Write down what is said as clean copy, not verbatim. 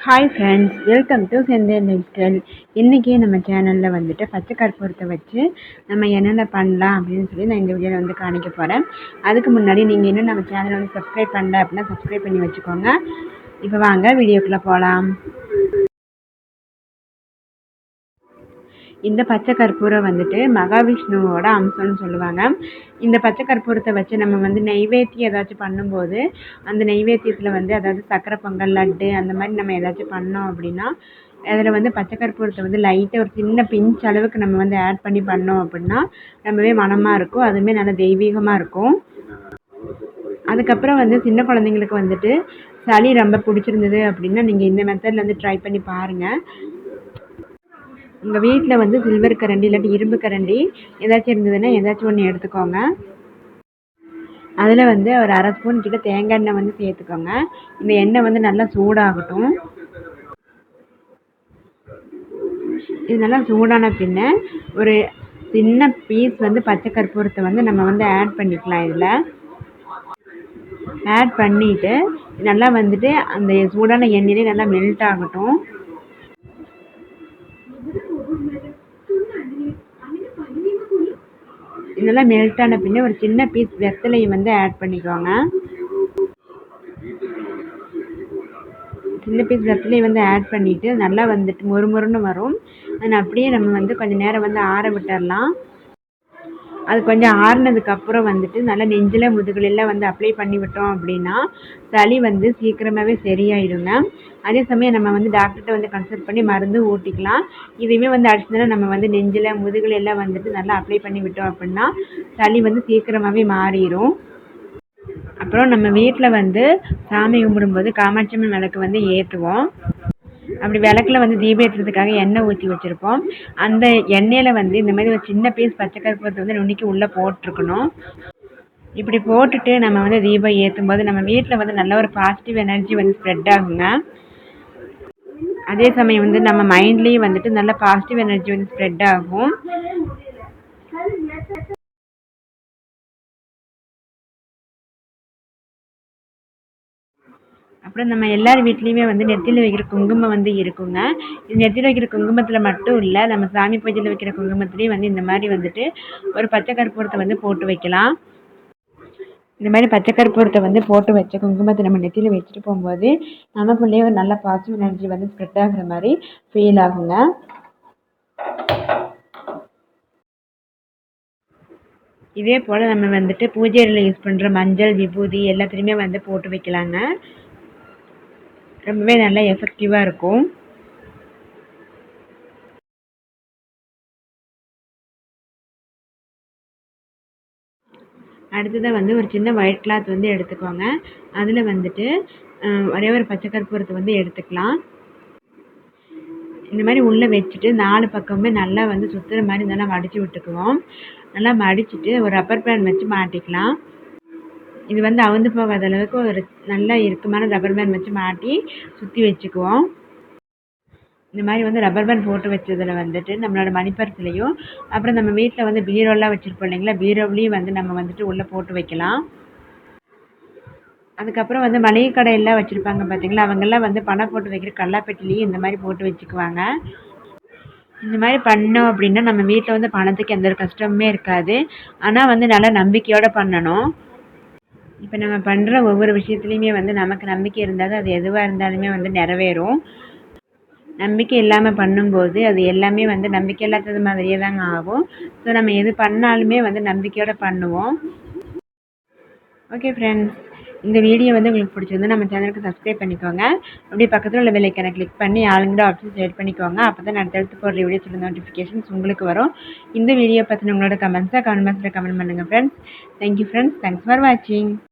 Hi friends, welcome to SenThen lifestyle. இன்றைக்கி நம்ம சேனலில் வந்துட்டு பச்சை கற்பூரத்தை வச்சு நம்ம என்னென்ன பண்ணலாம் அப்படின்னு சொல்லி நான் இந்த வீடியோவில் வந்து காணிக்க போகிறேன். அதுக்கு முன்னாடி நீங்கள் இன்னும் நம்ம சேனலை வந்து சப்ஸ்கிரைப் பண்ணல அப்படின்னா சப்ஸ்கிரைப் பண்ணி வச்சுக்கோங்க. இப்போ வாங்க வீடியோக்குள்ளே போகலாம். இந்த பச்சை கற்பூரம் வந்துட்டு மகாவிஷ்ணுவோட அம்சம்னு சொல்லுவாங்க. இந்த பச்சை கற்பூரத்தை வச்சு நம்ம வந்து நெய்வேத்தியம் ஏதாச்சும் பண்ணும்போது அந்த நெய்வேத்தியத்தில் வந்து அதாவது சக்கரை பொங்கல், லட்டு அந்த மாதிரி நம்ம ஏதாச்சும் பண்ணோம் அப்படின்னா அதில் வந்து பச்சை கற்பூரத்தை வந்து லைட்டாக ஒரு சின்ன பிஞ்ச் அளவுக்கு நம்ம வந்து ஆட் பண்ணி பண்ணோம் அப்படின்னா ரொம்பவே மனமாக இருக்கும். அதுவுமே நல்லா தெய்வீகமாக இருக்கும். அதுக்கப்புறம் வந்து சின்ன குழந்தைங்களுக்கு வந்துட்டு சளி ரொம்ப பிடிச்சிருந்தது அப்படின்னா நீங்கள் இந்த மெத்தடில் வந்து ட்ரை பண்ணி பாருங்கள். உங்கள் வீட்டில் வந்து சில்வர் கரண்டி இல்லாட்டி இரும்பு கரண்டி ஏதாச்சும் இருந்ததுன்னா ஏதாச்சும் ஒன்று எடுத்துக்கோங்க. அதில் வந்து ஒரு அரை ஸ்பூன் கிட்ட தேங்காய் எண்ணெய் வந்து சேர்த்துக்கோங்க. இந்த எண்ணெய் வந்து நல்லா சூடாகட்டும். இது நல்லா சூடான பின்ன ஒரு சின்ன பீஸ் வந்து பச்சை கற்பூரத்தை வந்து நம்ம வந்து ஆட் பண்ணிக்கலாம். இதில் ஆட் பண்ணிவிட்டு நல்லா வந்துட்டு அந்த சூடான எண்ணெயிலே நல்லா மெல்ட் ஆகட்டும். இதெல்லாம் மெல்ட் ஆன பின்ன ஒரு சின்ன பீஸ் வெத்தலையை வந்து ஆட் பண்ணிக்கோங்க. சின்ன பீஸ் வெத்தலையை வந்து ஆட் பண்ணிவிட்டு நல்லா வந்துட்டு மொறுமொறுன்னு வரும். அதை அப்படியே நம்ம வந்து கொஞ்சம் நேரம் வந்து ஆற விட்டுடலாம். அது கொஞ்சம் ஆறுனதுக்கப்புறம் வந்துட்டு நல்லா நெஞ்சில் முதுகுலெல்லாம் வந்து அப்ளை பண்ணி விட்டோம் அப்படின்னா சளி வந்து சீக்கிரமாகவே சரியாயிடுங்க. அதே சமயம் நம்ம வந்து டாக்டர்கிட்ட வந்து கன்சல்ட் பண்ணி மருந்து ஊட்டிக்கலாம். இதுவுமே வந்து அடிஷ்னலாக நம்ம வந்து நெஞ்சில் முதுகுலெல்லாம் வந்துட்டு நல்லா அப்ளை பண்ணி விட்டோம் அப்படின்னா சளி வந்து சீக்கிரமாகவே மாறிடும். அப்புறம் நம்ம வீட்டில் வந்து சாமி கும்பிடும்போது காமாட்சி அம்மன் விளக்கு வந்து ஏற்றுவோம். அப்படி விளக்கில் வந்து தீபம் ஏற்றுறதுக்காக எண்ணெய் ஊற்றி வச்சுருப்போம். அந்த எண்ணெயில் வந்து இந்த மாதிரி ஒரு சின்ன பீஸ் பச்சை கற்பூரத்தை வந்து நுணுக்கி உள்ளே போட்டிருக்கணும். இப்படி போட்டுட்டு நம்ம வந்து தீபம் ஏற்றும் போது நம்ம வீட்டில் வந்து நல்ல ஒரு பாசிட்டிவ் எனர்ஜி வந்து ஸ்ப்ரெட் ஆகுங்க. அதே சமயம் வந்து நம்ம மைண்ட்லேயும் வந்துட்டு நல்ல பாசிட்டிவ் எனர்ஜி வந்து ஸ்ப்ரெட் ஆகும். அப்புறம் நம்ம எல்லார் வீட்லேயுமே வந்து நெத்தியில் வைக்கிற குங்குமம் வந்து இருக்குங்க. இது நெத்தியில் வைக்கிற குங்குமத்தில் மட்டும் இல்லை, நம்ம சாமி பூஜையில் வைக்கிற குங்குமத்துலேயும் வந்து இந்த மாதிரி வந்துட்டு ஒரு பச்சை கற்பூரத்தை வந்து போட்டு வைக்கலாம். இந்த மாதிரி பச்சை கற்பூரத்தை வந்து போட்டு வச்ச குங்குமத்தை நம்ம நெத்தியில் வச்சுட்டு போகும்போது நமக்குள்ளேயே ஒரு நல்ல பாசிட்டிவ் எனர்ஜி வந்து ஸ்ப்ரெட் ஆகுற மாதிரி ஃபீல் ஆகுங்க. இதே போல் நம்ம வந்துட்டு பூஜையில் யூஸ் பண்ணுற மஞ்சள், விபூதி எல்லாத்துலேயுமே வந்து போட்டு வைக்கலாங்க. ரொம்பவே நல்லா எஃபெக்டிவாக இருக்கும். அடுத்ததாக வந்து ஒரு சின்ன ஒயிட் கிளாத் வந்து எடுத்துக்கோங்க. அதில் வந்துட்டு ஒரே ஒரு பச்சை கற்பூரத்தை வந்து எடுத்துக்கலாம். இந்த மாதிரி உள்ளே வச்சுட்டு 4 பக்கமுமே நல்லா வந்து சுற்றுற மாதிரி நல்லா மடித்து விட்டுக்குவோம். நல்லா மடிச்சுட்டு ஒரு ரப்பர் பேண்ட் வச்சு மாட்டிக்கலாம். இது வந்து அவுந்து போகாத அளவுக்கு ஒரு நல்லா இறுக்கமான ரப்பர் பேண்ட் வச்சு மாட்டி சுற்றி வச்சுக்குவோம். இந்த மாதிரி வந்து ரப்பர் பேண்ட் போட்டு வச்சதில் வந்துட்டு நம்மளோட மணி பர்ஸ்லையும் அப்புறம் நம்ம வீட்டில் வந்து பீரோலாம் வச்சுருப்போம் இல்லைங்களா, பீரோவிலையும் வந்து நம்ம வந்துட்டு உள்ளே போட்டு வைக்கலாம். அதுக்கப்புறம் வந்து மளிகை கடையெல்லாம் வச்சுருப்பாங்க பார்த்தீங்களா, அவங்கெல்லாம் வந்து பணம் போட்டு வைக்கிற கல்லாப்பெட்டிலையும் இந்த மாதிரி போட்டு வச்சுக்குவாங்க. இந்த மாதிரி பண்ணோம் அப்படின்னா நம்ம வீட்டில் வந்து பணத்துக்கு எந்த ஒரு கஷ்டமுமே இருக்காது. ஆனால் வந்து நல்லா நம்பிக்கையோடு பண்ணணும். இப்போ நம்ம பண்ணுற ஒவ்வொரு விஷயத்துலையுமே வந்து நமக்கு நம்பிக்கை இருந்தால் அது எதுவாக இருந்தாலுமே வந்து நிறைவேறும். நம்பிக்கை இல்லாமல் பண்ணும்போது அது எல்லாமே வந்து நம்பிக்கை இல்லாதது மாதிரியே தாங்க ஆகும். ஸோ நம்ம எது பண்ணாலுமே வந்து நம்பிக்கையோடு பண்ணுவோம். ஓகே ஃப்ரெண்ட்ஸ், இந்த வீடியோ வந்து உங்களுக்கு பிடிச்சிருந்தா நம்ம சேனலுக்கு சப்ஸ்கிரைப் பண்ணிக்கோங்க. அப்படியே பக்கத்தில் உள்ள பெல் ஐக்கானை கிளிக் பண்ணி ஆளுங்கிற ஆப்ஷன் செலக்ட் பண்ணிக்கோங்க. அப்போ தான் அடுத்தடுத்து போடுற வீடியோஸோட நோட்டிஃபிகேஷன்ஸ் உங்களுக்கு வரும். இந்த வீடியோ பற்றின உங்களோட கமெண்ட்ஸை கமெண்ட் பாக்ஸில் கமெண்ட் பண்ணுங்கள் friends. Thank you friends, thanks for வாட்சிங்.